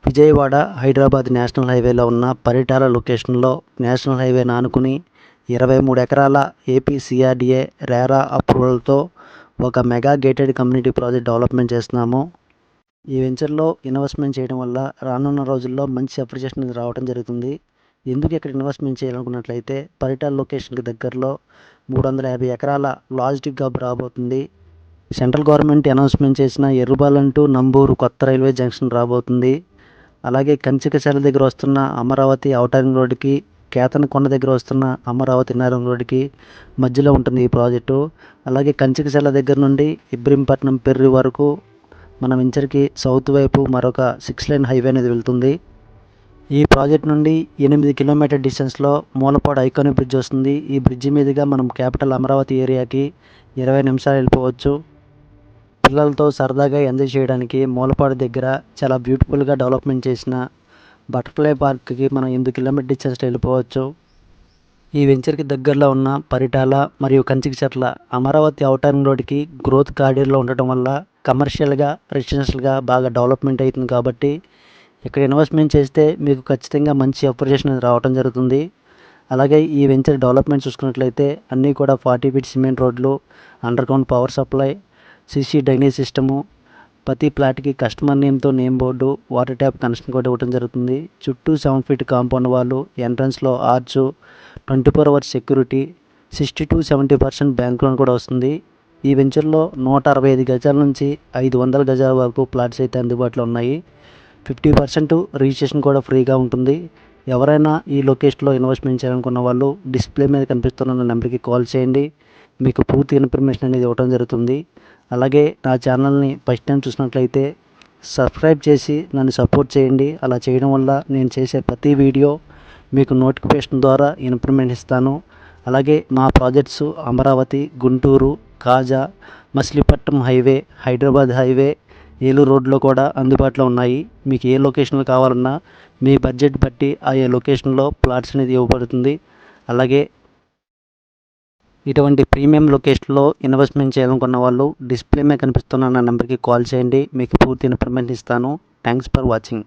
Vijayawada Hyderabad national హైవేలో ఉన్న పరిటాల లొకేషన్లో నేషనల్ హైవేని ఆనుకుని 23 ఎకరాల ఏపీసీఆర్డీఏ రేరా అప్రూవల్తో ఒక mega gated community project development చేస్తున్నాము. ఈ వెంచర్లో ఇన్వెస్ట్మెంట్ చేయడం వల్ల రానున్న రోజుల్లో మంచి అప్రిషియేషన్ రావడం జరుగుతుంది. ఎందుకు ఇక్కడ ఇన్వెస్ట్మెంట్ చేయాలనుకున్నట్లయితే పరిటాల లొకేషన్కి దగ్గరలో 350 ఎకరాల లాజిస్టిక్ హబ్ రాబోతుంది. సెంట్రల్ గవర్నమెంట్ అనౌన్స్మెంట్ చేసిన ఎర్రుబాలెం టు నంబూరు కొత్త రైల్వే జంక్షన్ రాబోతుంది. అలాగే కంచికచర్ల దగ్గర వస్తున్న అమరావతి ఔటర్ రింగ్ రోడ్డుకి, కేతనకొండ దగ్గర వస్తున్న అమరావతి ఇన్నర్ రింగ్ రోడ్డుకి మధ్యలో ఉంటుంది ఈ ప్రాజెక్టు. అలాగే కంచికచర్ల దగ్గర నుండి ఇబ్రహీంపట్నం పెర్రి వరకు మన వెంచర్కి సౌత్ వైపు మరొక 6 లైన్ హైవే అనేది వెళ్తుంది. ఈ ప్రాజెక్ట్ నుండి 8 కిలోమీటర్ డిస్టెన్స్లో మూలపాడు ఐకానిక్ బ్రిడ్జ్ వస్తుంది. ఈ బ్రిడ్జి మీదుగా మనం క్యాపిటల్ అమరావతి ఏరియాకి 20 నిమిషాలు వెళ్ళిపోవచ్చు. పిల్లలతో సరదాగా ఎంజాయ్ చేయడానికి మూలపాడు దగ్గర చాలా బ్యూటిఫుల్గా డెవలప్మెంట్ చేసిన బటర్ఫ్లై పార్క్కి మనం 8 కిలోమీటర్ డిస్టెన్స్ వెళ్ళిపోవచ్చు. ఈ వెంచర్కి దగ్గరలో ఉన్న పరిటాల మరియు కంచికచర్ల అమరావతి ఔటర్ రింగ్ రోడ్డుకి గ్రోత్ కారిడార్లో ఉండటం వల్ల కమర్షియల్గా, రెసిడెన్షియల్గా బాగా డెవలప్మెంట్ అవుతుంది. కాబట్టి ఇక్కడ ఇన్వెస్ట్మెంట్ చేస్తే మీకు ఖచ్చితంగా మంచి అప్రిషియేషన్ రావడం జరుగుతుంది. అలాగే ఈ వెంచర్ డెవలప్మెంట్ చూసుకున్నట్లయితే అన్నీ కూడా 40 ఫీట్ సిమెంట్ రోడ్లు, under ground power supply, CC drainage system, ప్రతి ప్లాట్కి కస్టమర్ నేమ్తో name board, water tap connection కూడా ఇవ్వడం జరుగుతుంది. చుట్టూ 7 ఫీట్ కాంపౌండ్ వాళ్ళు, ఎంట్రన్స్లో arch, 24 hours security, 60 to 70% bank loan కూడా వస్తుంది. ఈ వెంచర్లో 165 గజాల నుంచి 500 గజాల వరకు ప్లాట్స్ అయితే అందుబాటులో ఉన్నాయి. 50% రిజిస్ట్రేషన్ కూడా ఫ్రీగా ఉంటుంది. ఎవరైనా ఈ లొకేషన్లో ఇన్వెస్ట్మెంట్ చేయాలనుకున్న వాళ్ళు డిస్ప్లే మీద కనిపిస్తున్న నెంబర్కి కాల్ చేయండి. మీకు పూర్తి ఇన్ఫర్మేషన్ అనేది ఇవ్వడం జరుగుతుంది. అలాగే నా ఛానల్ని ఫస్ట్ టైం చూసినట్లయితే సబ్స్క్రైబ్ చేసి నన్ను సపోర్ట్ చేయండి. అలా చేయడం వల్ల నేను చేసే ప్రతి వీడియో మీకు నోటిఫికేషన్ ద్వారా ఇన్ఫర్మేషన్ ఇస్తాను. అలాగే మా ప్రాజెక్ట్స్ అమరావతి, గుంటూరు, కాజా, మచిలీపట్నం హైవే, హైదరాబాద్ హైవే, ఏలూరు రోడ్లో కూడా అందుబాటులో ఉన్నాయి. మీకు ఏ లొకేషన్లో కావాలన్నా మీ బడ్జెట్ బట్టి ఆయా లొకేషన్లో ప్లాట్స్ అనేది ఇవ్వబడుతుంది. అలాగే ఇటువంటి ప్రీమియం లొకేషన్లో ఇన్వెస్ట్మెంట్ చేయాలనుకున్న వాళ్ళు డిస్ప్లే మీద కనిపిస్తున్న నా నెంబర్కి కాల్ చేయండి. మీకు పూర్తి ఇన్ఫర్మేషన్ ఇస్తాను. Thanks for watching.